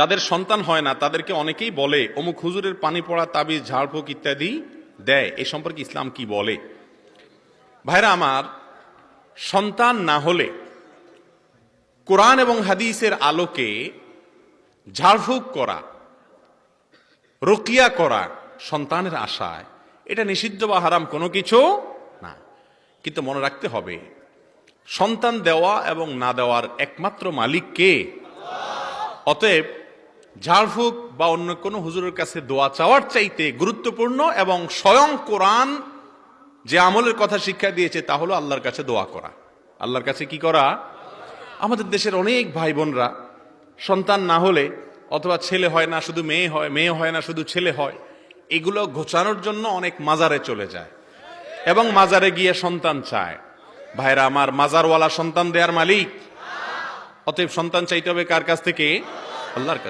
যাদের সন্তান হয় না তাদেরকে অনেকেই বলে অমুক হুজুরের পানি পড়া, তাবিজ, ঝাড়ফুঁক ইত্যাদি দেয়। এ সম্পর্কে ইসলাম কি বলে? ভাইরা আমার, সন্তান না হলে কোরআন এবং হাদিসের আলোকে ঝাড়ফুঁক করা, রুকিয়া করা সন্তানের আশায়, এটা নিষিদ্ধ বা হারাম কোনো কিছু না। কিন্তু মনে রাখতে হবে, সন্তান দেওয়া এবং না দেওয়ার একমাত্র মালিক কে? অতএব ঝাড়ফুঁক বা অন্য কোনো হুজুরের কাছে দোয়া চাওয়ার চাইতে গুরুত্বপূর্ণ এবং স্বয়ং কোরআন যে আমলের কথা শিক্ষা দিয়েছে তা হলো আল্লাহর কাছে দোয়া করা। আল্লাহর কাছে কি করা? আমাদের দেশের অনেক ভাই বোনরা সন্তান না হলে, অথবা ছেলে হয় না শুধু মেয়ে হয়, মেয়ে হয় না শুধু ছেলে হয়, এগুলো ঘোচানোর জন্য অনেক মাজারে চলে যায় এবং মাজারে গিয়ে সন্তান চায়। ভাইরা আমার, মাজারওয়ালা সন্তান দেয়ার মালিক। অতএব সন্তান চাইতে হবে কার কাছ থেকে? আল্লাহর কাছে।